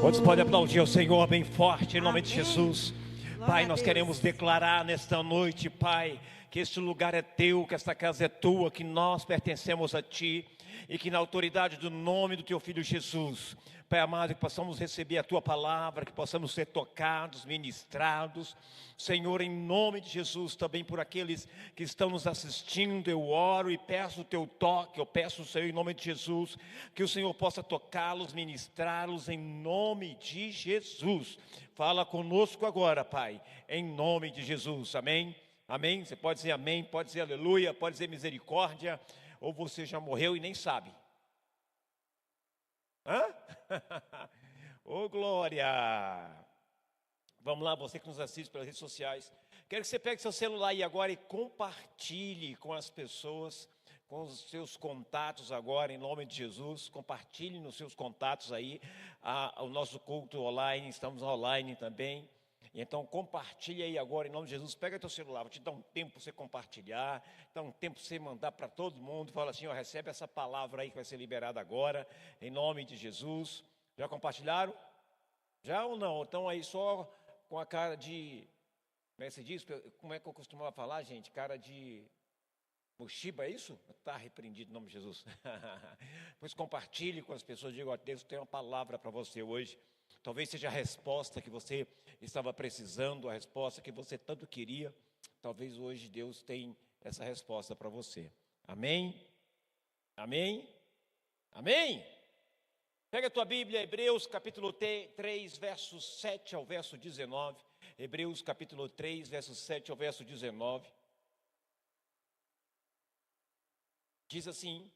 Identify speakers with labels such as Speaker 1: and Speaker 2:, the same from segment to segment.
Speaker 1: Quantos podem aplaudir ao Senhor bem forte, em nome de
Speaker 2: Amém.
Speaker 1: Jesus?
Speaker 2: Glória
Speaker 1: Pai,
Speaker 2: a
Speaker 1: nós
Speaker 2: Deus.
Speaker 1: queremos declarar nesta noite, Pai, que este lugar é teu, que esta casa é tua, que nós pertencemos a ti e que na autoridade do nome do teu Filho Jesus, Pai amado, que possamos receber a tua palavra, que possamos ser tocados, ministrados. Senhor, em nome de Jesus, também por aqueles que estão nos assistindo, eu oro e peço o teu toque, eu peço, Senhor, em nome de Jesus, que o Senhor possa tocá-los, ministrá-los, em nome de Jesus. Fala conosco agora, Pai, em nome de Jesus, amém? Amém? Você pode dizer amém, pode dizer aleluia, pode dizer misericórdia, ou você já morreu e nem sabe. Hã? Ô glória! Vamos lá, você que nos assiste pelas redes sociais. Quero que você pegue seu celular aí agora e compartilhe com as pessoas, com os seus contatos agora, em nome de Jesus. Compartilhe nos seus contatos aí o nosso culto online, estamos online também. Então compartilhe aí agora, em nome de Jesus. Pega teu celular, vou te dar um tempo para você compartilhar, dá um tempo para você mandar para todo mundo. Fala assim, ó, recebe essa palavra aí que vai ser liberada agora, em nome de Jesus. Já compartilharam? Já ou não? Então aí só com a cara de, como é que se diz? Como é que eu costumava falar, gente? Cara de mochiba, é isso? Está repreendido em nome de Jesus. Pois compartilhe com as pessoas, diga, ó, Deus tem uma palavra para você hoje. Talvez seja a resposta que você estava precisando, a resposta que você tanto queria. Talvez hoje Deus tenha essa resposta para você. Amém? Amém? Amém? Pega a tua Bíblia, Hebreus capítulo 3, versos 7 ao verso 19. Hebreus capítulo 3, versos 7 ao verso 19. Diz assim: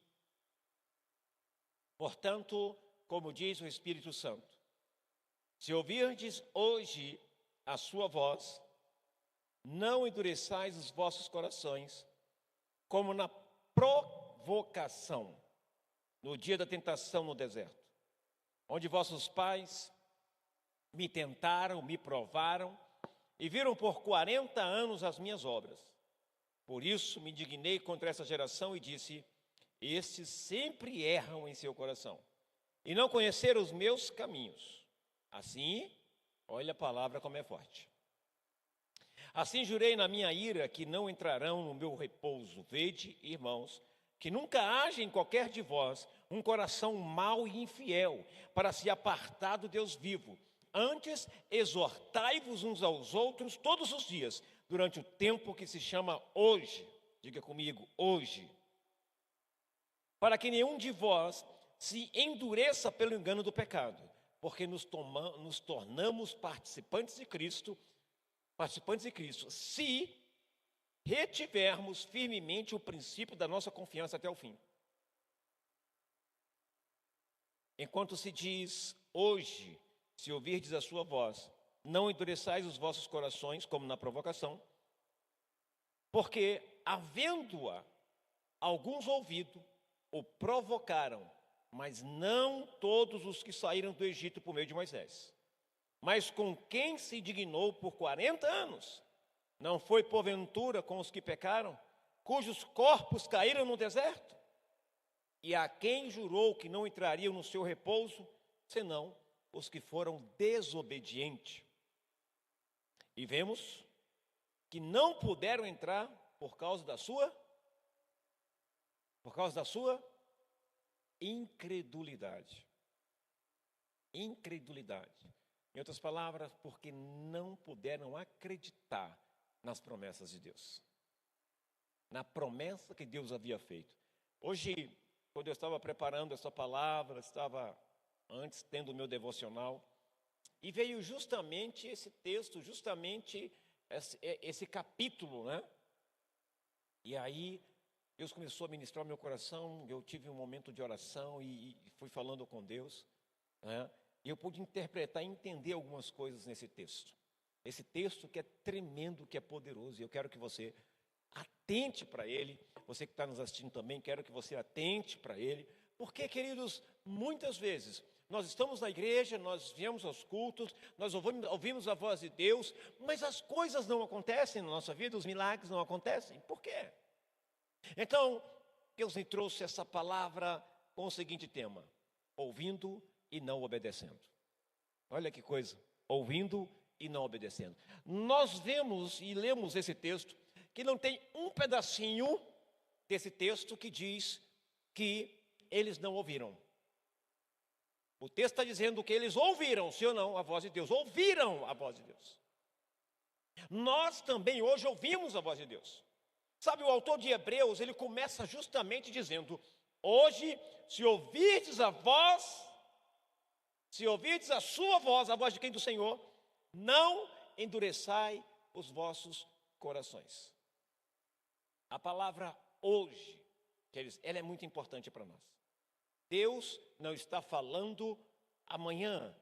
Speaker 1: portanto, como diz o Espírito Santo, se ouvirdes hoje a sua voz, não endureçais os vossos corações, como na provocação, no dia da tentação no deserto, onde vossos pais me tentaram, me provaram, e viram por 40 anos as minhas obras. Por isso me indignei contra essa geração e disse, estes sempre erram em seu coração, e não conheceram os meus caminhos. Assim, olha a palavra como é forte. Assim jurei na minha ira que não entrarão no meu repouso. Vede, irmãos, que nunca haja em qualquer de vós um coração mau e infiel, para se apartar do Deus vivo. Antes, exortai-vos uns aos outros todos os dias, durante o tempo que se chama hoje. Diga comigo, hoje. Para que nenhum de vós se endureça pelo engano do pecado, porque nos tornamos participantes de Cristo, se retivermos firmemente o princípio da nossa confiança até o fim. Enquanto se diz hoje, se ouvirdes a sua voz, não endureçais os vossos corações, como na provocação, porque, havendo-a alguns ouvido, o provocaram, mas não todos os que saíram do Egito por meio de Moisés. Mas com quem se dignou por 40 anos, não foi porventura com os que pecaram, cujos corpos caíram no deserto? E a quem jurou que não entrariam no seu repouso, senão os que foram desobedientes? E vemos que não puderam entrar por causa da sua incredulidade. Incredulidade. Em outras palavras, porque não puderam acreditar nas promessas de Deus. Na promessa que Deus havia feito. Hoje, quando eu estava preparando essa palavra, estava antes tendo o meu devocional, e veio justamente esse texto, justamente esse capítulo, né? E aí, Deus começou a ministrar o meu coração, eu tive um momento de oração e fui falando com Deus, né? E eu pude interpretar e entender algumas coisas nesse texto. Esse texto que é tremendo, que é poderoso, e eu quero que você atente para ele. Você que está nos assistindo também, quero que você atente para ele. Porque, queridos, muitas vezes nós estamos na igreja, nós viemos aos cultos, nós ouvimos a voz de Deus, mas as coisas não acontecem na nossa vida, os milagres não acontecem. Por quê? Então, Deus me trouxe essa palavra com o seguinte tema: ouvindo e não obedecendo. Olha que coisa, ouvindo e não obedecendo. Nós vemos e lemos esse texto, que não tem um pedacinho desse texto que diz que eles não ouviram. O texto está dizendo que eles ouviram, sim ou não, a voz de Deus. Ouviram a voz de Deus. Nós também hoje ouvimos a voz de Deus. Sabe, o autor de Hebreus, ele começa justamente dizendo: hoje, se ouvirdes a voz, se ouvirdes a sua voz, a voz de quem? Do Senhor, não endureçai os vossos corações. A palavra hoje, ela é muito importante para nós. Deus não está falando amanhã.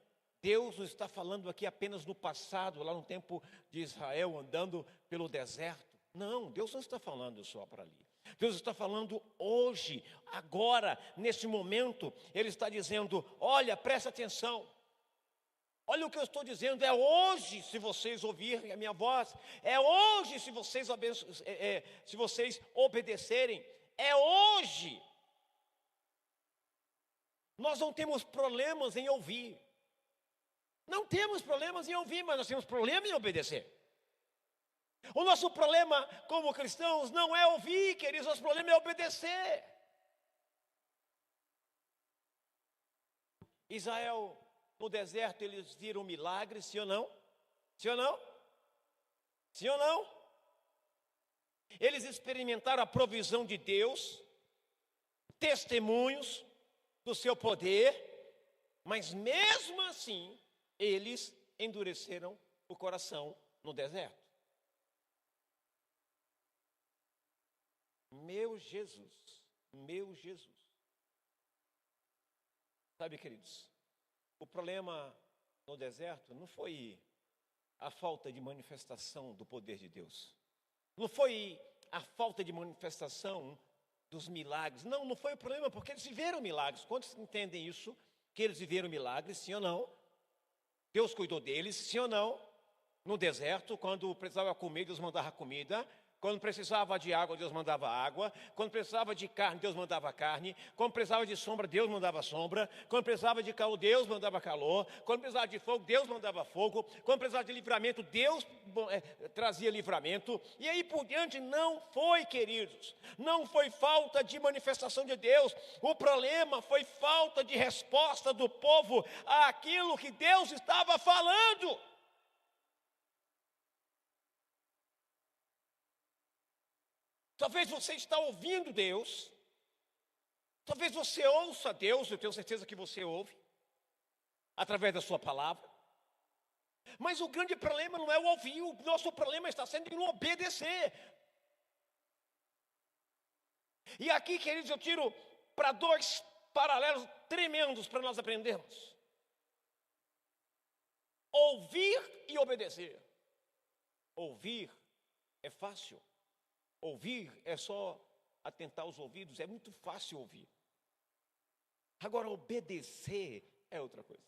Speaker 1: Deus não está falando aqui apenas no passado, lá no tempo de Israel, andando pelo deserto. Não, Deus não está falando só para ali. Deus está falando hoje, agora, nesse momento. Ele está dizendo: olha, presta atenção. Olha o que eu estou dizendo, é hoje se vocês ouvirem a minha voz. É hoje se vocês obedecerem. É hoje. Nós não temos problemas em ouvir. Não temos problemas em ouvir, mas nós temos problema em obedecer. O nosso problema como cristãos não é ouvir, queridos, nosso problema é obedecer. Israel, no deserto, eles viram milagres, sim ou não? Sim ou não? Sim ou não? Eles experimentaram a provisão de Deus, testemunhos do seu poder, mas mesmo assim, eles endureceram o coração no deserto. Meu Jesus, meu Jesus. Sabe, queridos, o problema no deserto não foi a falta de manifestação do poder de Deus. Não foi a falta de manifestação dos milagres. Não, não foi o problema, porque eles viveram milagres. Quantos entendem isso? Que eles viveram milagres, sim ou não? Deus cuidou deles, sim ou não? No deserto, quando precisava comer, Deus mandava comida. Quando precisava de água, Deus mandava água. Quando precisava de carne, Deus mandava carne. Quando precisava de sombra, Deus mandava sombra. Quando precisava de calor, Deus mandava calor. Quando precisava de fogo, Deus mandava fogo. Quando precisava de livramento, Deus trazia livramento. E aí por diante não foi, queridos. Não foi falta de manifestação de Deus. O problema foi falta de resposta do povo àquilo que Deus estava falando. Talvez você está ouvindo Deus, talvez você ouça Deus, eu tenho certeza que você ouve, através da sua palavra. Mas o grande problema não é o ouvir, o nosso problema está sendo em não obedecer. E aqui, queridos, eu tiro para dois paralelos tremendos para nós aprendermos. Ouvir e obedecer. Ouvir é fácil. Ouvir é só atentar os ouvidos, é muito fácil ouvir. Agora, obedecer é outra coisa.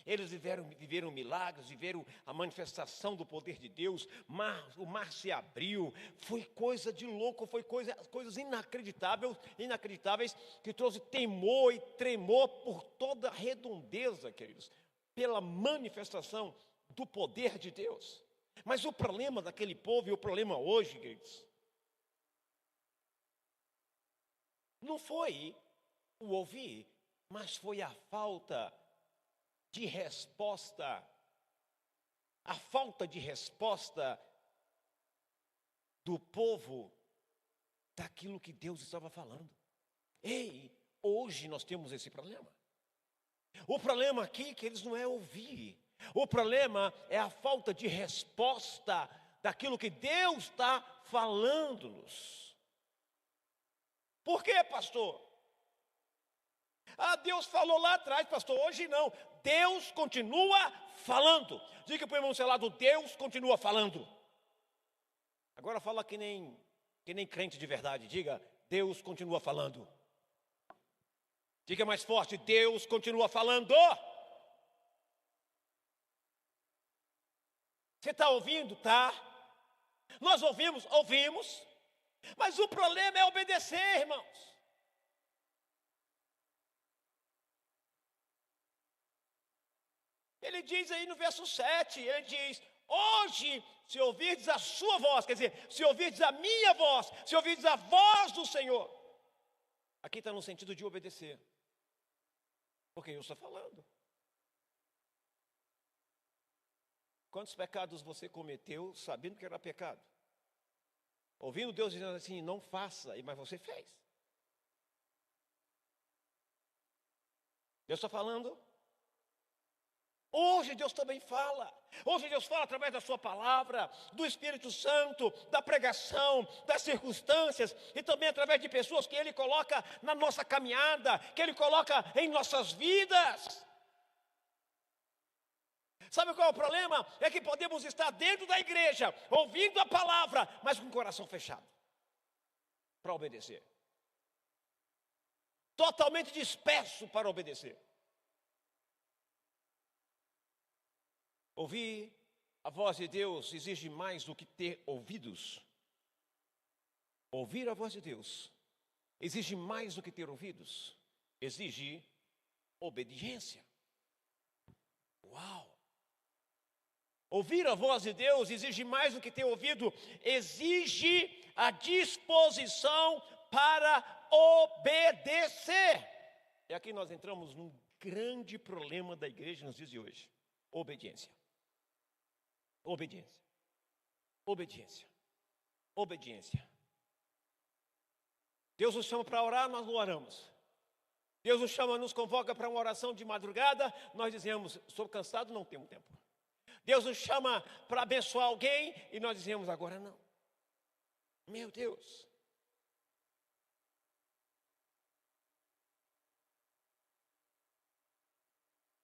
Speaker 1: Eles viveram milagres, viveram a manifestação do poder de Deus, o mar se abriu, foi coisa de louco, foi coisas inacreditáveis, que trouxe temor e tremor por toda a redondeza, queridos, pela manifestação do poder de Deus. Mas o problema daquele povo e o problema hoje, queridos, não foi o ouvir, mas foi a falta de resposta. A falta de resposta do povo daquilo que Deus estava falando. Ei, hoje nós temos esse problema. O problema aqui, queridos, não é ouvir. O problema é a falta de resposta daquilo que Deus está falando-nos. Por quê, pastor? Deus falou lá atrás, pastor, hoje não. Deus continua falando. Diga para o irmão do seu lado, Deus continua falando. Agora fala que nem crente de verdade. Diga, Deus continua falando. Diga mais forte, Deus continua falando. Você está ouvindo? Tá. Nós ouvimos? Ouvimos. Mas o problema é obedecer, irmãos. Ele diz aí no verso 7, ele diz: hoje, se ouvirdes a sua voz, quer dizer, se ouvirdes a minha voz, se ouvirdes a voz do Senhor. Aqui está no sentido de obedecer. Porque eu estou falando. Quantos pecados você cometeu sabendo que era pecado? Ouvindo Deus dizendo assim, não faça, mas você fez. Deus está falando. Hoje Deus também fala. Hoje Deus fala através da sua palavra, do Espírito Santo, da pregação, das circunstâncias e também através de pessoas que Ele coloca na nossa caminhada, que Ele coloca em nossas vidas. Sabe qual é o problema? É que podemos estar dentro da igreja, ouvindo a palavra, mas com o coração fechado para obedecer. Totalmente disperso para obedecer. Ouvir a voz de Deus exige mais do que ter ouvidos. Ouvir a voz de Deus exige mais do que ter ouvidos. Exige obediência. Uau! Ouvir a voz de Deus exige mais do que ter ouvido. Exige a disposição para obedecer. E aqui nós entramos num grande problema da igreja nos dias de hoje. Obediência. Obediência. Obediência. Obediência. Deus nos chama para orar, nós não oramos. Deus nos chama, nos convoca para uma oração de madrugada, nós dizemos, estou cansado, não tenho tempo. Deus nos chama para abençoar alguém e nós dizemos, agora não. Meu Deus.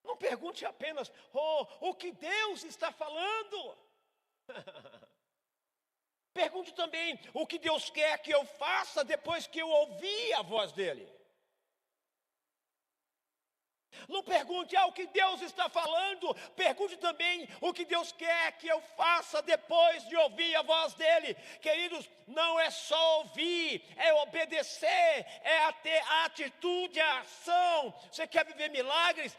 Speaker 1: Não pergunte apenas, o que Deus está falando. Pergunte também o que Deus quer que eu faça depois que eu ouvir a voz dele. Não pergunte o que Deus está falando, pergunte também o que Deus quer que eu faça depois de ouvir a voz dele. Queridos, não é só ouvir, é obedecer, é ter a atitude, a ação. Você quer viver milagres?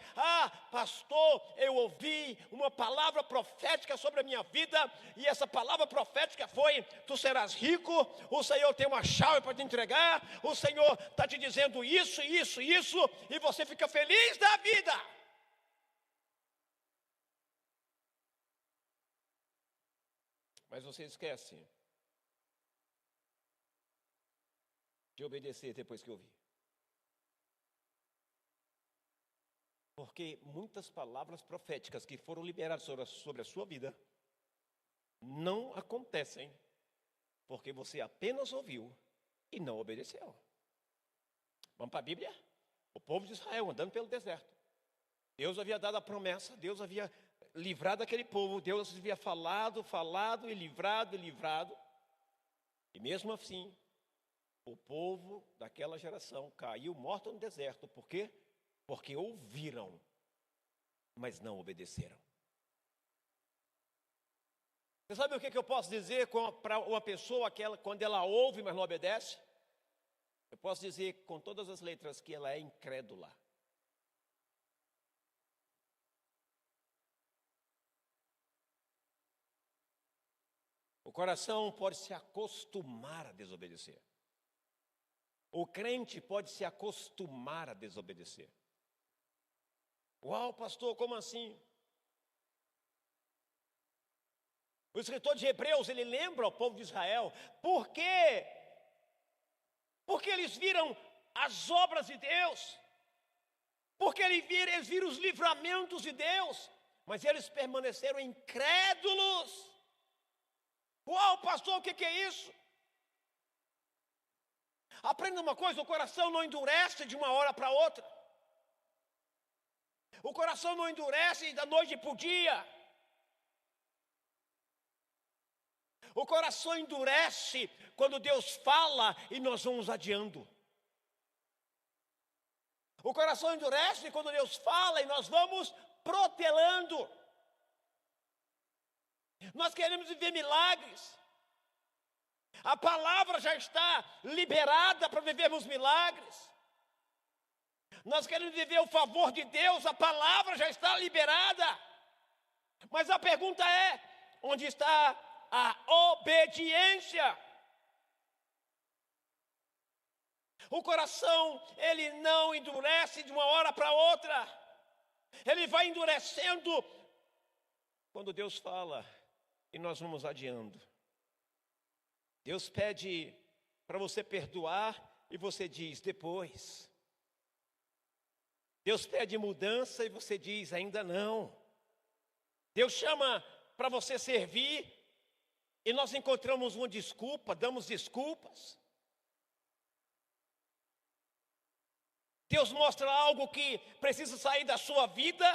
Speaker 1: Pastor, eu ouvi uma palavra profética sobre a minha vida, e essa palavra profética foi, tu serás rico, o Senhor tem uma chave para te entregar, o Senhor está te dizendo isso, isso, isso, e você fica feliz da vida. Mas você esquece de obedecer depois que ouvir. Porque muitas palavras proféticas que foram liberadas sobre a sua vida não acontecem porque você apenas ouviu e não obedeceu. Vamos para a Bíblia? O povo de Israel andando pelo deserto. Deus havia dado a promessa, Deus havia livrado aquele povo, Deus havia falado e livrado. E mesmo assim, o povo daquela geração caiu morto no deserto. Por quê? Porque ouviram, mas não obedeceram. Você sabe o que eu posso dizer para uma pessoa quando ela ouve, mas não obedece? Eu posso dizer com todas as letras que ela é incrédula. O coração pode se acostumar a desobedecer. O crente pode se acostumar a desobedecer. Uau, pastor, como assim? O escritor de Hebreus, ele lembra ao povo de Israel, por quê? Porque eles viram as obras de Deus, porque eles viram os livramentos de Deus, mas eles permaneceram incrédulos. Uau, pastor, o que é isso? Aprenda uma coisa, o coração não endurece de uma hora para outra. O coração não endurece da noite para o dia. O coração endurece quando Deus fala e nós vamos adiando. O coração endurece quando Deus fala e nós vamos protelando. Nós queremos viver milagres. A palavra já está liberada para vivermos milagres. Nós queremos viver o favor de Deus, a palavra já está liberada. Mas a pergunta é: onde está a obediência? O coração, ele não endurece de uma hora para outra. Ele vai endurecendo quando Deus fala e nós vamos adiando. Deus pede para você perdoar e você diz depois. Deus pede mudança e você diz ainda não. Deus chama para você servir e nós encontramos uma desculpa, damos desculpas. Deus mostra algo que precisa sair da sua vida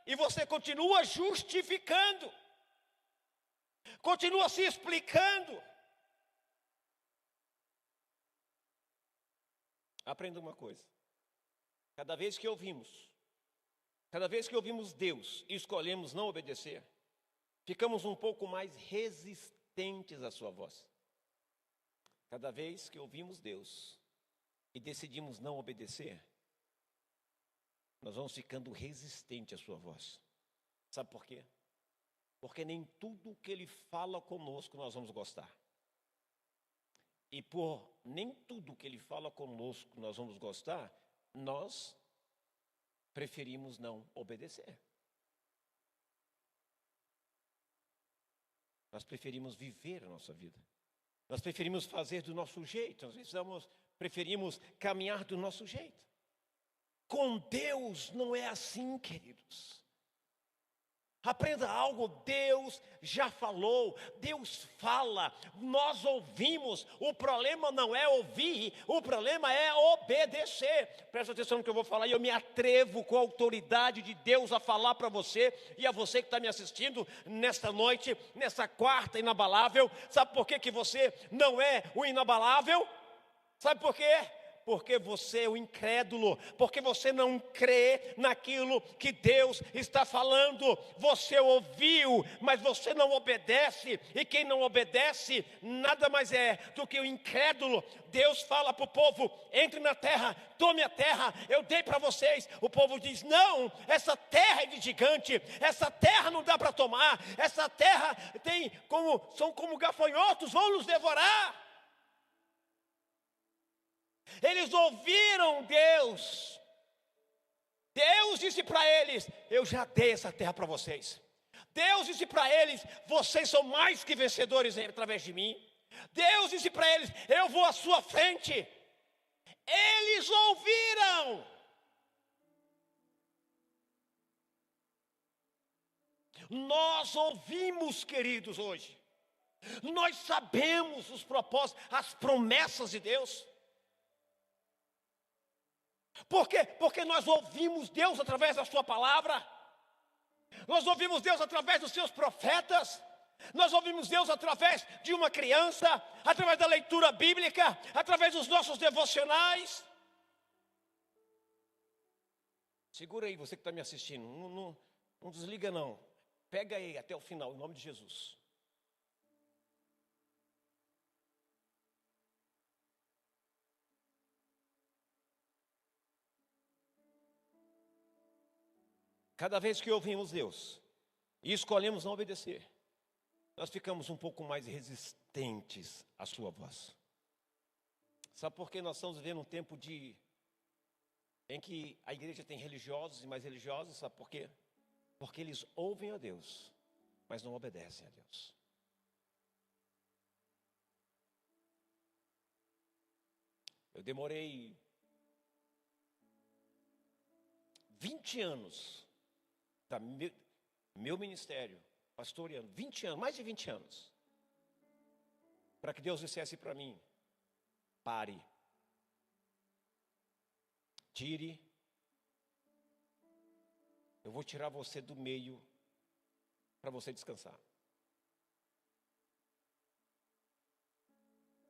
Speaker 1: e você continua justificando, continua se explicando. Aprenda uma coisa: cada vez que ouvimos Deus e escolhemos não obedecer, ficamos um pouco mais resistentes à sua voz. Cada vez que ouvimos Deus e decidimos não obedecer, nós vamos ficando resistentes à sua voz. Sabe por quê? Porque nem tudo que Ele fala conosco nós vamos gostar. E por nem tudo que Ele fala conosco nós vamos gostar, nós preferimos não obedecer. Nós preferimos viver a nossa vida. Nós preferimos fazer do nosso jeito. Nós preferimos caminhar do nosso jeito. Com Deus não é assim, queridos. Aprenda algo: Deus já falou, Deus fala, nós ouvimos. O problema não é ouvir, o problema é obedecer. Presta atenção no que eu vou falar, e eu me atrevo com a autoridade de Deus a falar para você e a você que está me assistindo nesta noite, nessa quarta inabalável. Sabe por que você não é o inabalável? Sabe por quê? Porque você é o incrédulo, porque você não crê naquilo que Deus está falando. Você ouviu, mas você não obedece, e quem não obedece nada mais é do que o incrédulo. Deus fala para o povo: entre na terra, tome a terra, eu dei para vocês. O povo diz: não, essa terra é de gigante, essa terra não dá para tomar, essa terra são como gafanhotos, vão nos devorar. Eles ouviram Deus. Deus disse para eles: eu já dei essa terra para vocês. Deus disse para eles: vocês são mais que vencedores através de mim. Deus disse para eles: eu vou à sua frente. Eles ouviram. Nós ouvimos, queridos, hoje. Nós sabemos os propósitos, as promessas de Deus. Por quê? Porque nós ouvimos Deus através da sua palavra. Nós ouvimos Deus através dos seus profetas. Nós ouvimos Deus através de uma criança, através da leitura bíblica, através dos nossos devocionais. Segura aí, você que está me assistindo, não desliga não. Pega aí até o final, em nome de Jesus. Cada vez que ouvimos Deus e escolhemos não obedecer, nós ficamos um pouco mais resistentes à sua voz. Sabe por que nós estamos vivendo um tempo em que a igreja tem religiosos e mais religiosos? Sabe por quê? Porque eles ouvem a Deus, mas não obedecem a Deus. Eu demorei 20 anos da meu ministério pastoreando, 20 anos, mais de 20 anos, para que Deus dissesse para mim: pare, tire, eu vou tirar você do meio para você descansar.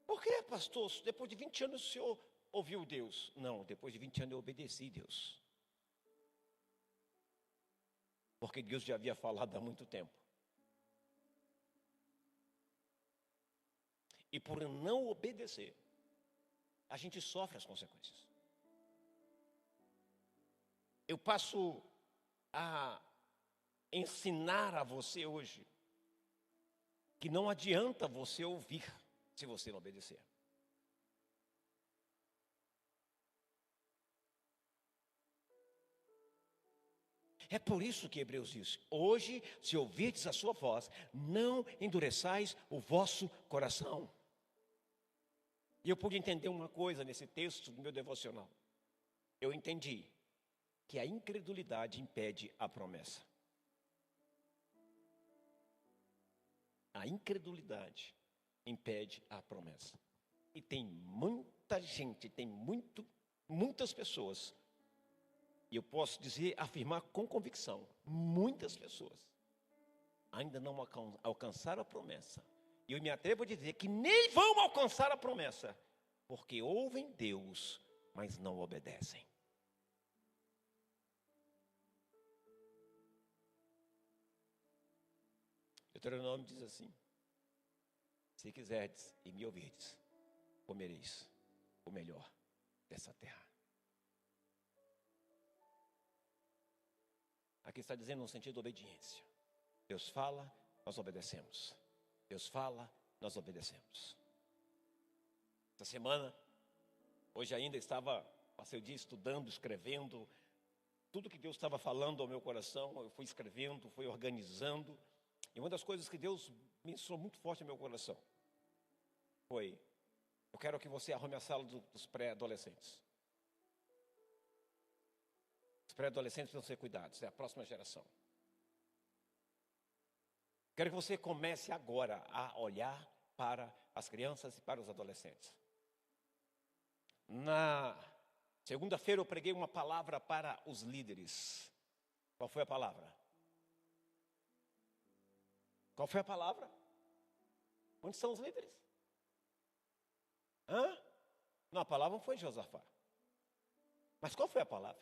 Speaker 1: Por que, pastor? Depois de 20 anos o senhor ouviu Deus? Não, depois de 20 anos eu obedeci Deus. Porque Deus já havia falado há muito tempo. E por não obedecer, a gente sofre as consequências. Eu passo a ensinar a você hoje que não adianta você ouvir se você não obedecer. É por isso que Hebreus diz: hoje, se ouvirdes a sua voz, não endureçais o vosso coração. E eu pude entender uma coisa nesse texto do meu devocional. Eu entendi que a incredulidade impede a promessa. A incredulidade impede a promessa. E tem muita gente, muitas pessoas, e eu posso dizer, afirmar com convicção, muitas pessoas ainda não alcançaram a promessa. E eu me atrevo a dizer que nem vão alcançar a promessa, porque ouvem Deus, mas não obedecem. Deuteronômio diz assim: se quiserdes e me ouvirdes, comereis o melhor dessa terra. Aqui está dizendo no sentido de obediência. Deus fala, nós obedecemos. Deus fala, nós obedecemos. Essa semana, hoje ainda passei o dia estudando, escrevendo, tudo que Deus estava falando ao meu coração, eu fui escrevendo, fui organizando. E uma das coisas que Deus me ensinou muito forte no meu coração foi: eu quero que você arrume a sala dos pré-adolescentes. Os pré-adolescentes precisam ser cuidados, é a próxima geração. Quero que você comece agora a olhar para as crianças e para os adolescentes. Na segunda-feira eu preguei uma palavra para os líderes. Qual foi a palavra? Qual foi a palavra? Onde são os líderes? Não, a palavra não foi Josafá. Mas qual foi a palavra?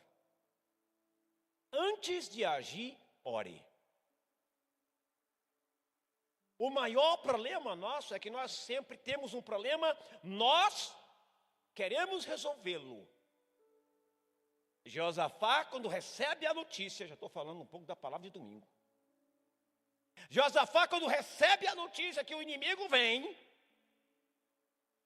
Speaker 1: Antes de agir, ore. O maior problema nosso é que nós sempre temos um problema, nós queremos resolvê-lo. Josafá, quando recebe a notícia, já estou falando um pouco da palavra de domingo. Josafá, quando recebe a notícia que o inimigo vem,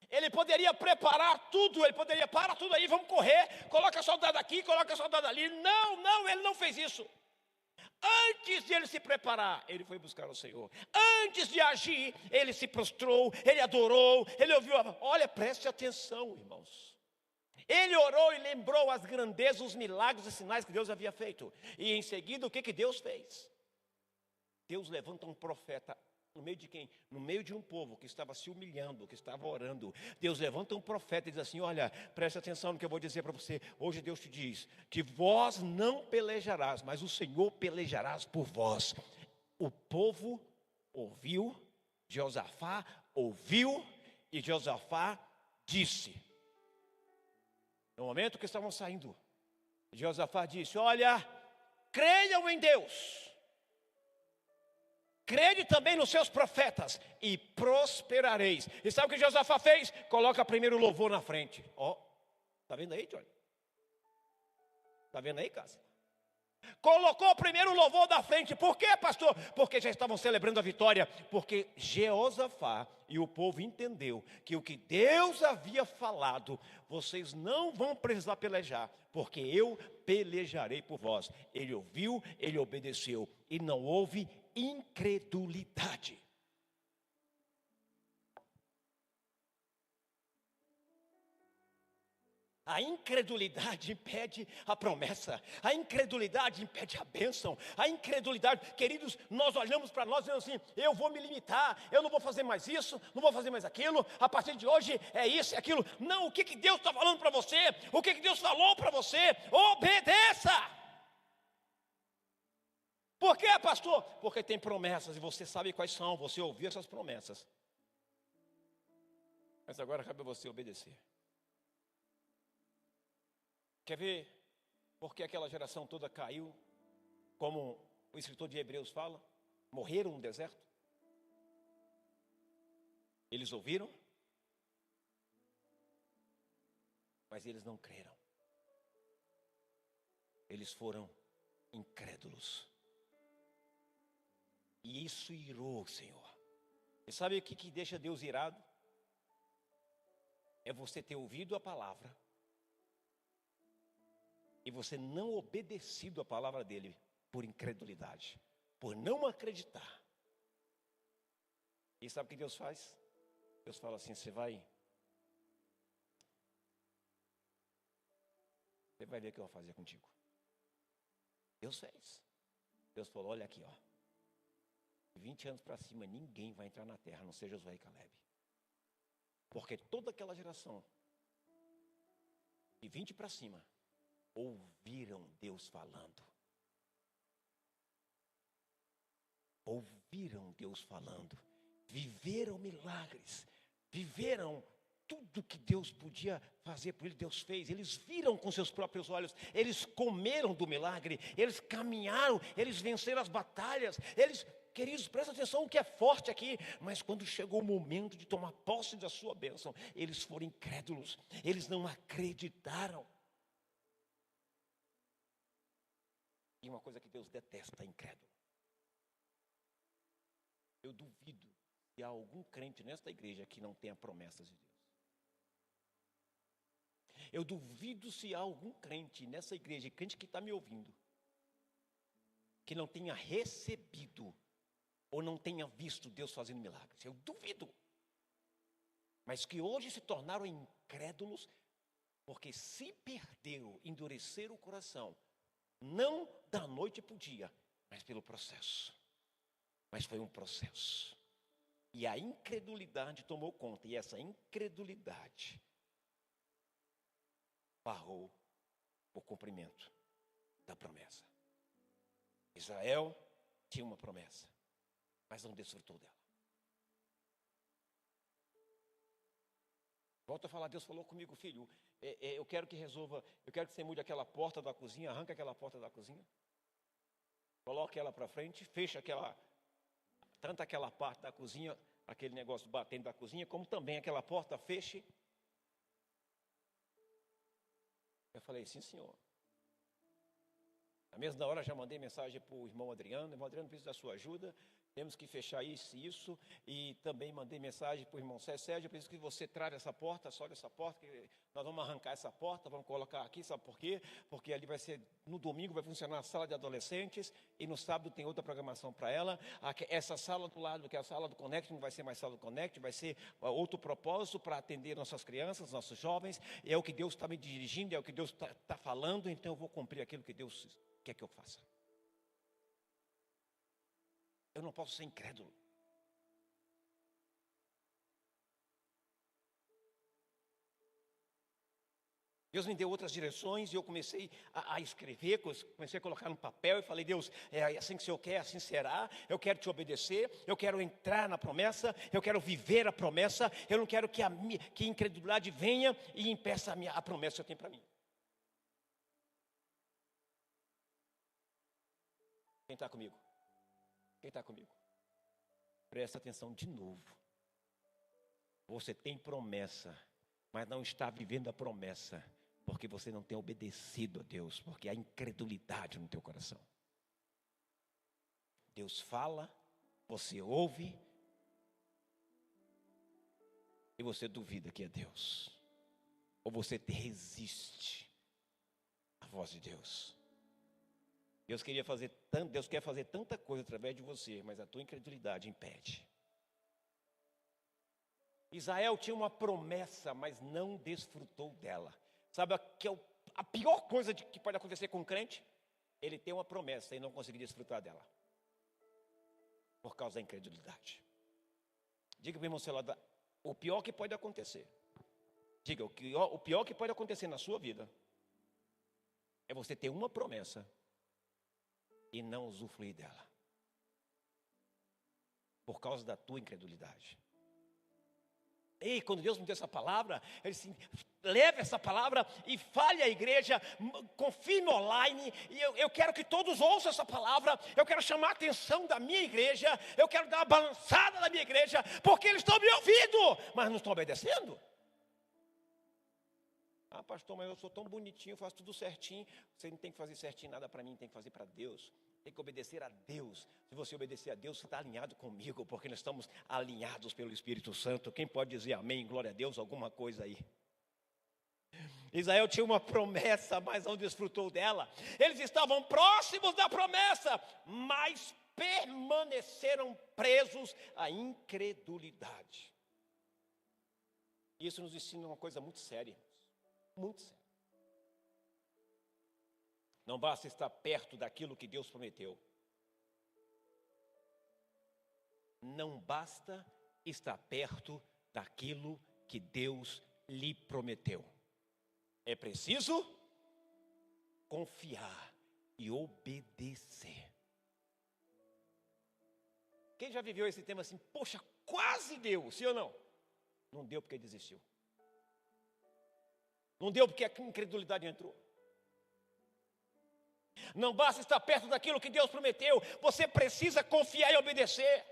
Speaker 1: ele poderia preparar tudo, ele poderia parar tudo aí, vamos correr, coloca soldado aqui, coloca soldado ali. Não, ele não fez isso. Antes de ele se preparar, ele foi buscar o Senhor. Antes de agir, ele se prostrou, ele adorou, ele ouviu. Olha, preste atenção, irmãos. Ele orou e lembrou as grandezas, os milagres e sinais que Deus havia feito. E em seguida, o que Deus fez? Deus levanta um profeta. No meio de quem? No meio de um povo que estava se humilhando, que estava orando. Deus levanta um profeta e diz assim: olha, preste atenção no que eu vou dizer para você. Hoje Deus te diz que vós não pelejarás, mas o Senhor pelejarás por vós. O povo ouviu, Josafá ouviu, e Josafá disse. No momento que estavam saindo, Josafá disse: olha, creiam em Deus. Crede também nos seus profetas e prosperareis. E sabe o que Josafá fez? Coloca primeiro o louvor na frente. Está vendo aí, Johnny? Está vendo aí, Cássio? Colocou primeiro o louvor da frente. Por quê, pastor? Porque já estavam celebrando a vitória. Porque Josafá e o povo entendeu que o que Deus havia falado, vocês não vão precisar pelejar, porque eu pelejarei por vós. Ele ouviu, ele obedeceu e não houve incredulidade. A incredulidade impede a promessa. A incredulidade impede a bênção. A incredulidade, queridos, nós olhamos para nós e dizemos assim: eu vou me limitar, eu não vou fazer mais isso, não vou fazer mais aquilo, a partir de hoje é isso, é aquilo. Não, o que Deus está falando para você? O que Deus falou para você? Obedeça! Por quê, pastor? Porque tem promessas e você sabe quais são, você ouviu essas promessas. Mas agora cabe a você obedecer. Quer ver por que aquela geração toda caiu, como o escritor de Hebreus fala? Morreram no deserto? Eles ouviram, mas eles não creram. Eles foram incrédulos. E isso irou o Senhor. E sabe o que deixa Deus irado? É você ter ouvido a palavra e você não obedecido a palavra dele por incredulidade, por não acreditar. E sabe o que Deus faz? Deus fala assim: você vai ver o que eu vou fazer contigo. Deus fez. Deus falou: olha aqui, ó, 20 anos para cima ninguém vai entrar na terra, a não ser Josué e Caleb. Porque toda aquela geração de 20 para cima ouviram Deus falando. Ouviram Deus falando. Viveram milagres. Viveram tudo que Deus podia fazer por eles, Deus fez. Eles viram com seus próprios olhos. Eles comeram do milagre. Eles caminharam. Eles venceram as batalhas. Queridos, presta atenção o que é forte aqui. Mas quando chegou o momento de tomar posse da sua bênção, eles foram incrédulos. Eles não acreditaram. E uma coisa que Deus detesta é incrédulo. Eu duvido se há algum crente nesta igreja que não tenha promessas de Deus. Eu duvido se há algum crente nessa igreja, crente que está me ouvindo, que não tenha recebido ou não tenha visto Deus fazendo milagres. Eu duvido. Mas que hoje se tornaram incrédulos, porque se perderam, endureceram o coração, não da noite para o dia, mas pelo processo. Mas foi um processo. E a incredulidade tomou conta. E essa incredulidade barrou o cumprimento da promessa. Israel tinha uma promessa, mas não desfrutou dela. Volto a falar, Deus falou comigo: filho, eu quero que resolva, eu quero que você mude aquela porta da cozinha, arranca aquela porta da cozinha, coloque ela para frente, fecha tanto aquela parte da cozinha, aquele negócio batendo da cozinha, como também aquela porta, feche. Eu falei: sim, senhor. Na mesma hora já mandei mensagem para o irmão Adriano: irmão Adriano, preciso da sua ajuda, temos que fechar isso. E também mandei mensagem para o irmão Sérgio: eu preciso que você trave essa porta, solte essa porta, que nós vamos arrancar essa porta, vamos colocar aqui, sabe por quê? Porque ali vai ser, no domingo vai funcionar a sala de adolescentes, e no sábado tem outra programação para ela. Essa sala do lado, que é a sala do Connect, não vai ser mais sala do Connect, vai ser outro propósito para atender nossas crianças, nossos jovens. É o que Deus está me dirigindo, é o que Deus está falando, então eu vou cumprir aquilo que Deus quer que eu faça. Eu não posso ser incrédulo. Deus me deu outras direções e eu comecei a escrever, comecei a colocar no papel e falei: Deus, é assim que o Senhor quer, assim será. Eu quero te obedecer, eu quero entrar na promessa, eu quero viver a promessa. Eu não quero que a incredulidade venha e impeça a promessa que eu tenho para mim. Quem está comigo? Quem está comigo? Presta atenção de novo. Você tem promessa, mas não está vivendo a promessa, porque você não tem obedecido a Deus, porque há incredulidade no teu coração. Deus fala, você ouve, e você duvida que é Deus. Ou você resiste à voz de Deus. Deus quer fazer tanta coisa através de você, mas a tua incredulidade impede. Israel tinha uma promessa, mas não desfrutou dela. Sabe a pior coisa que pode acontecer com um crente? Ele tem uma promessa e não conseguir desfrutar dela, por causa da incredulidade. Diga para o irmão Celado, o pior que pode acontecer. Diga, o pior que pode acontecer na sua vida é você ter uma promessa e não usufruir dela, por causa da tua incredulidade. E quando Deus me deu essa palavra, Ele disse: leve essa palavra e fale à igreja, confirme online. E eu quero que todos ouçam essa palavra. Eu quero chamar a atenção da minha igreja. Eu quero dar uma balançada na minha igreja, porque eles estão me ouvindo, mas não estão obedecendo. Ah, pastor, mas eu sou tão bonitinho, faço tudo certinho. Você não tem que fazer certinho nada para mim, tem que fazer para Deus. Tem que obedecer a Deus. Se você obedecer a Deus, você está alinhado comigo, porque nós estamos alinhados pelo Espírito Santo. Quem pode dizer amém, glória a Deus, alguma coisa aí? Israel tinha uma promessa, mas não desfrutou dela. Eles estavam próximos da promessa, mas permaneceram presos à incredulidade. Isso nos ensina uma coisa muito séria, muito séria. Não basta estar perto daquilo que Deus prometeu. Não basta estar perto daquilo que Deus lhe prometeu. É preciso confiar e obedecer. Quem já viveu esse tema assim, poxa, quase deu, sim ou não? Não deu porque desistiu. Não deu porque a incredulidade entrou. Não basta estar perto daquilo que Deus prometeu, você precisa confiar e obedecer.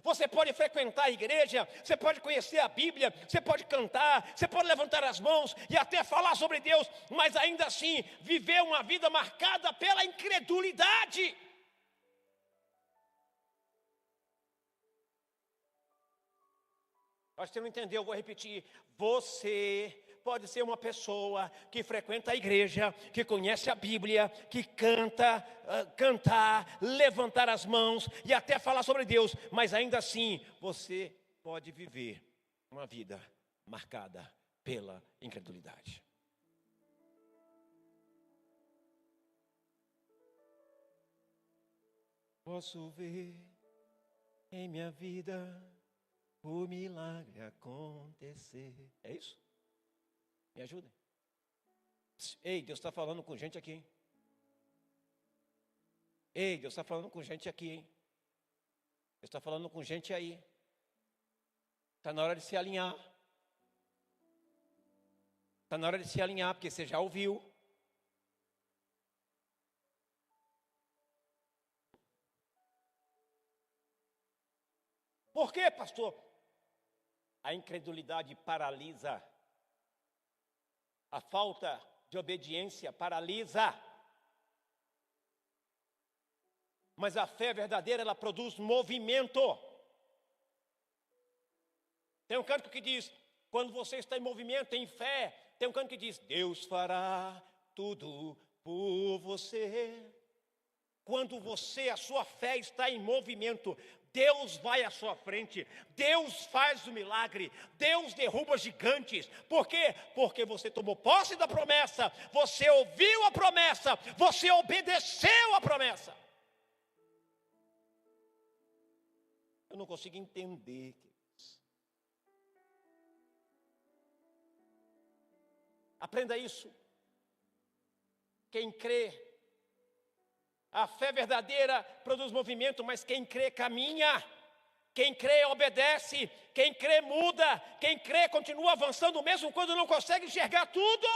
Speaker 1: Você pode frequentar a igreja, você pode conhecer a Bíblia, você pode cantar, você pode levantar as mãos e até falar sobre Deus, mas ainda assim viver uma vida marcada pela incredulidade. Acho que você não entendeu, eu vou repetir. Você pode ser uma pessoa que frequenta a igreja, que conhece a Bíblia, que canta, cantar, levantar as mãos e até falar sobre Deus, mas ainda assim você pode viver uma vida marcada pela incredulidade. Posso ver em minha vida o milagre acontecer. É isso? Me ajudem. Ei, Deus está falando com gente aqui, hein? Ei, Deus está falando com gente aqui, hein? Deus está falando com gente aí. Está na hora de se alinhar. Está na hora de se alinhar, porque você já ouviu. Por quê, pastor? A incredulidade paralisa. A falta de obediência paralisa. Mas a fé verdadeira, ela produz movimento. Tem um canto que diz, quando você está em movimento, em fé, tem um canto que diz, Deus fará tudo por você. Quando você, a sua fé está em movimento, Deus vai à sua frente, Deus faz o milagre, Deus derruba gigantes. Por quê? Porque você tomou posse da promessa, você ouviu a promessa, você obedeceu a promessa. Eu não consigo entender. Aprenda isso. Quem crê, a fé verdadeira produz movimento, mas quem crê caminha. Quem crê obedece, quem crê muda, quem crê continua avançando mesmo quando não consegue enxergar tudo.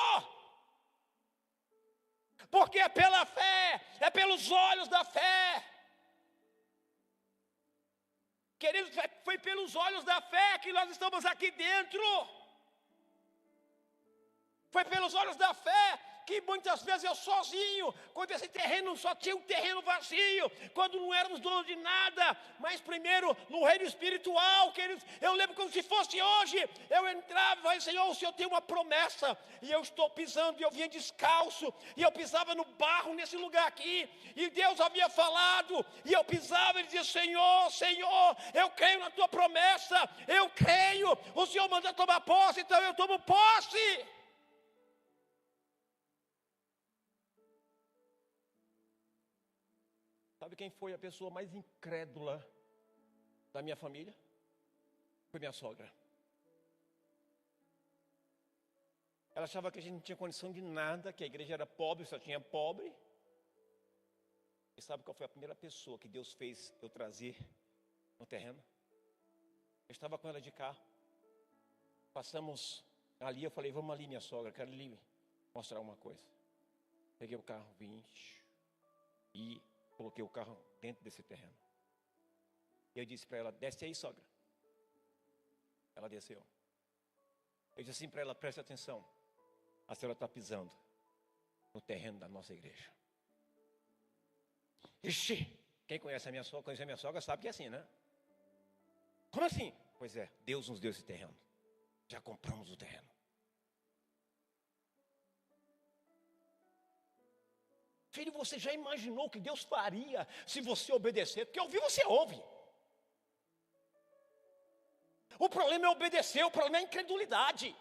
Speaker 1: Porque é pela fé, é pelos olhos da fé. Queridos, foi pelos olhos da fé que nós estamos aqui dentro. Foi pelos olhos da fé que muitas vezes eu sozinho, quando esse terreno só tinha um terreno vazio, quando não éramos donos de nada, mas primeiro no reino espiritual, queridos, eu lembro como se fosse hoje, eu entrava e falei, Senhor, o Senhor tem uma promessa, e eu estou pisando, e eu vinha descalço, e eu pisava no barro nesse lugar aqui, e Deus havia falado, e eu pisava e dizia, Senhor, Senhor, eu creio na tua promessa, eu creio, o Senhor manda tomar posse, então eu tomo posse. Sabe quem foi a pessoa mais incrédula da minha família? Foi minha sogra. Ela achava que a gente não tinha condição de nada, que a igreja era pobre, só tinha pobre. E sabe qual foi a primeira pessoa que Deus fez eu trazer no terreno? Eu estava com ela de carro. Passamos ali, eu falei, vamos ali, minha sogra, quero lhe mostrar uma coisa. Peguei o carro, vim e coloquei o carro dentro desse terreno. E eu disse para ela, desce aí, sogra. Ela desceu. Eu disse assim para ela, preste atenção. a senhora está pisando no terreno da nossa igreja. Ixi, quem conhece a minha sogra sabe que é assim, né? Como assim? Pois é, Deus nos deu esse terreno. Já compramos o terreno. Filho, você já imaginou o que Deus faria se você obedecer? Porque ouvir você ouve. O problema é obedecer, o problema é a incredulidade.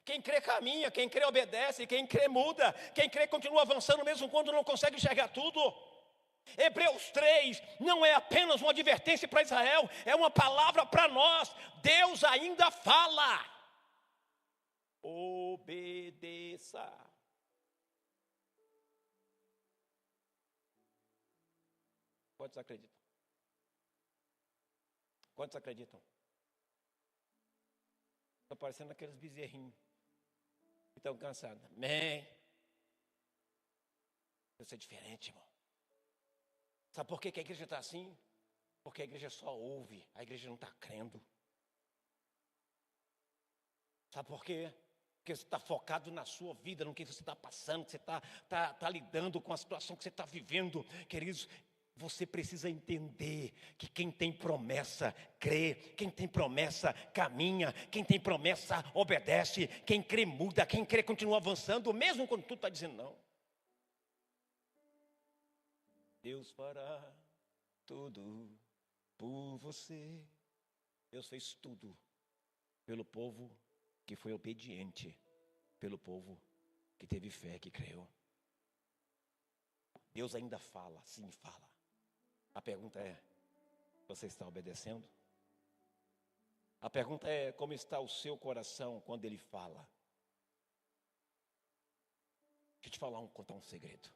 Speaker 1: Quem crê caminha, quem crê obedece, quem crê muda, quem crê continua avançando mesmo quando não consegue enxergar tudo. Hebreus 3 não é apenas uma advertência para Israel, é uma palavra para nós. Deus ainda fala. Obedeça. Quantos acreditam? Quantos acreditam? Está parecendo aqueles bezerrinhos que estão cansados. Amém. Isso é diferente, irmão. Sabe por que a igreja está assim? Porque a igreja só ouve, a igreja não está crendo. Sabe por quê? Porque você está focado na sua vida, no que você está passando, que você está lidando com a situação que você está vivendo. Queridos, você precisa entender que quem tem promessa crê, quem tem promessa caminha, quem tem promessa obedece, quem crê muda, quem crê continua avançando, mesmo quando tudo está dizendo não. Deus fará tudo por você. Deus fez tudo pelo povo que foi obediente, pelo povo que teve fé, que creu. Deus ainda fala, sim fala. A pergunta é, você está obedecendo? A pergunta é, como está o seu coração quando Ele fala? Deixa eu te falar, contar um segredo.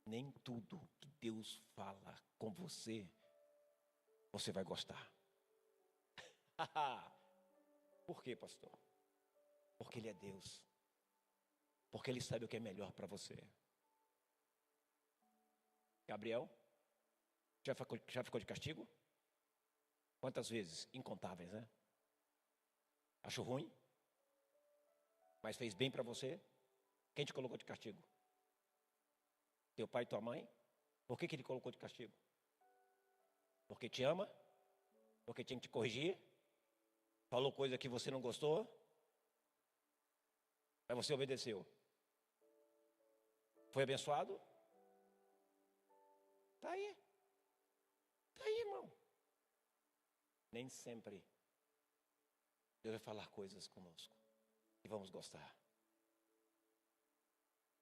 Speaker 1: Nem tudo que Deus fala com você, você vai gostar. Por quê, pastor? Porque Ele é Deus. Porque Ele sabe o que é melhor para você. Gabriel, já ficou de castigo? Quantas vezes? Incontáveis, né? Achou ruim? Mas fez bem para você? Quem te colocou de castigo? Teu pai e tua mãe? Por que Ele colocou de castigo? Porque te ama? Porque tinha que te corrigir? Falou coisa que você não gostou? Mas você obedeceu. Foi abençoado? Está aí. Está aí, irmão. Nem sempre Deus vai falar coisas conosco e vamos gostar.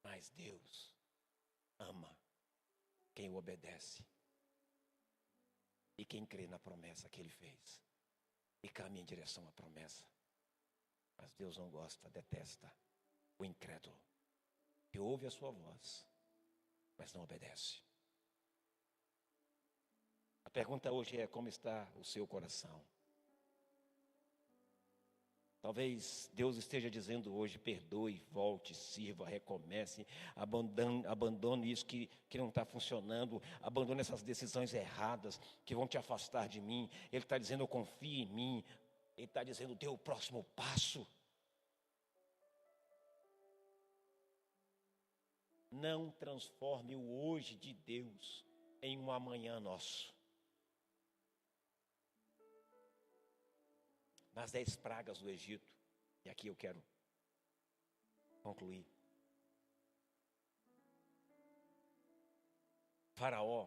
Speaker 1: Mas Deus ama quem o obedece e quem crê na promessa que Ele fez e caminha em direção à promessa. Mas Deus não gosta, detesta o incrédulo que ouve a sua voz, mas não obedece. A pergunta hoje é, como está o seu coração? Talvez Deus esteja dizendo hoje, perdoe, volte, sirva, recomece, abandone isso que não está funcionando, abandone essas decisões erradas que vão te afastar de mim. Ele está dizendo, eu confio em mim. Ele está dizendo, dê o próximo passo. Não transforme o hoje de Deus em um amanhã nosso. Nas 10 pragas do Egito, e aqui eu quero concluir. Faraó,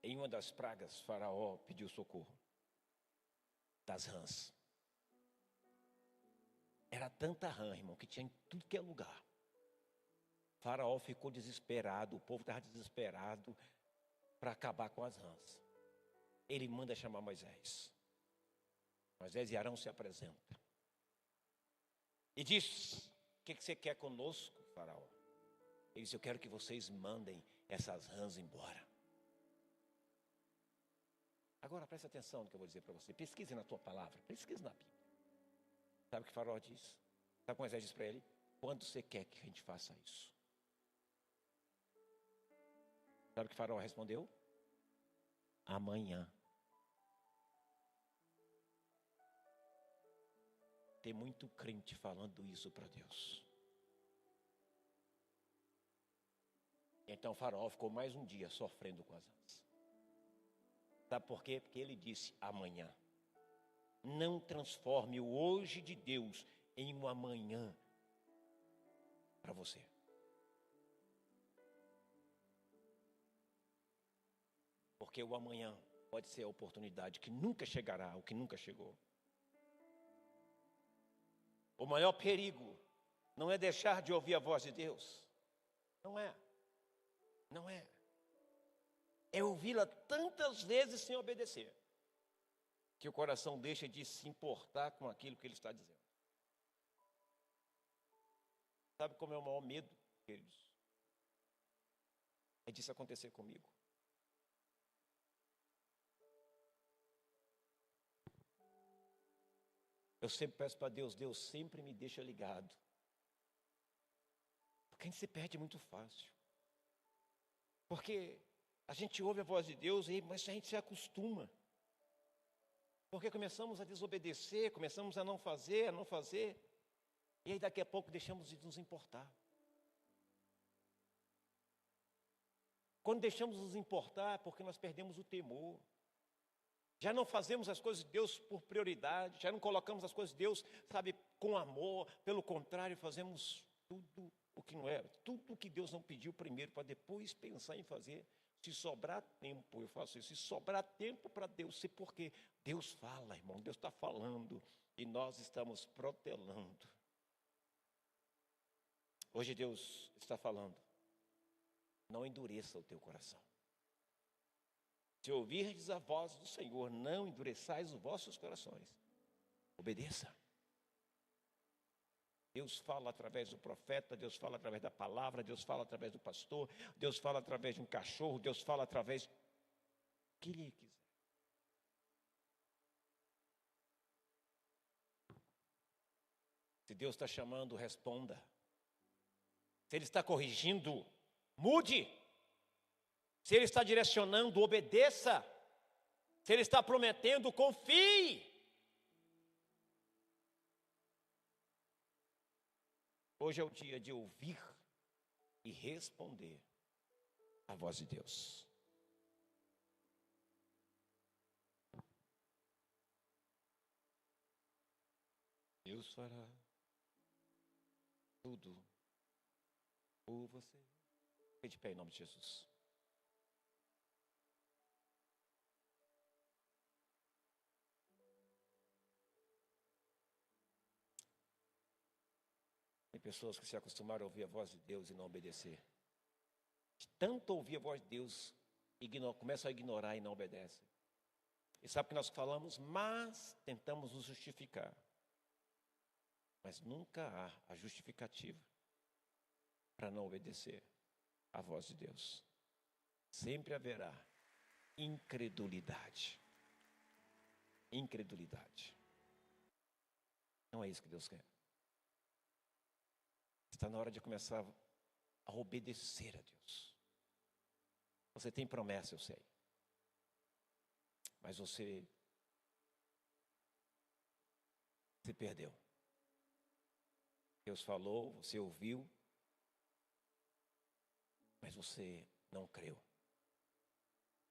Speaker 1: em uma das pragas, Faraó pediu socorro das rãs. Era tanta rã, irmão, que tinha em tudo que é lugar. Faraó ficou desesperado, o povo estava desesperado para acabar com as rãs. Ele manda chamar Moisés. Moisés e Arão se apresentam. E diz, o que você quer conosco, Faraó? Ele diz, eu quero que vocês mandem essas rãs embora. Agora preste atenção no que eu vou dizer para você. Pesquise na tua palavra, pesquise na Bíblia. Sabe o que Faraó diz? Sabe o que Moisés diz para ele? Quando você quer que a gente faça isso? Sabe o que Faraó respondeu? amanhã. Tem muito crente falando isso para Deus. Então o faraó ficou mais um dia sofrendo com as asas. Sabe por quê? Porque ele disse amanhã. Não transforme o hoje de Deus em um amanhã para você. Porque o amanhã pode ser a oportunidade que nunca chegará, o que nunca chegou. O maior perigo não é deixar de ouvir a voz de Deus. Não é. Não é. É ouvi-la tantas vezes sem obedecer, que o coração deixa de se importar com aquilo que ele está dizendo. Sabe como é o maior medo, queridos? É disso acontecer comigo. Eu sempre peço para Deus, Deus sempre me deixa ligado. Porque a gente se perde muito fácil. Porque a gente ouve a voz de Deus, mas a gente se acostuma. Porque começamos a desobedecer, começamos a não fazer. E aí daqui a pouco deixamos de nos importar. Quando deixamos de nos importar, é porque nós perdemos o temor. Já não fazemos as coisas de Deus por prioridade, já não colocamos as coisas de Deus, sabe, com amor. Pelo contrário, fazemos tudo o que não era, tudo o que Deus não pediu primeiro, para depois pensar em fazer. Se sobrar tempo, eu faço isso, se sobrar tempo para Deus, sei porque Deus fala, irmão, Deus está falando, e nós estamos protelando. Hoje Deus está falando, não endureça o teu coração. Se ouvirdes a voz do Senhor, não endureçais os vossos corações. Obedeça. Deus fala através do profeta, Deus fala através da palavra, Deus fala através do pastor, Deus fala através de um cachorro, Deus fala através do que Ele quiser. Se Deus está chamando, responda. Se Ele está corrigindo, mude. Se Ele está direcionando, obedeça. Se Ele está prometendo, confie. Hoje é o dia de ouvir e responder à voz de Deus. Deus fará tudo por você. Fique de pé em nome de Jesus. Tem pessoas que se acostumaram a ouvir a voz de Deus e não obedecer. De tanto ouvir a voz de Deus, começam a ignorar e não obedecem. E sabe o que nós falamos? Mas tentamos nos justificar. Mas nunca há a justificativa para não obedecer à voz de Deus. Sempre haverá incredulidade. Incredulidade. Não é isso que Deus quer. Está na hora de começar a obedecer a Deus. Você tem promessa, eu sei. Mas você se perdeu. Deus falou, você ouviu, mas você não creu.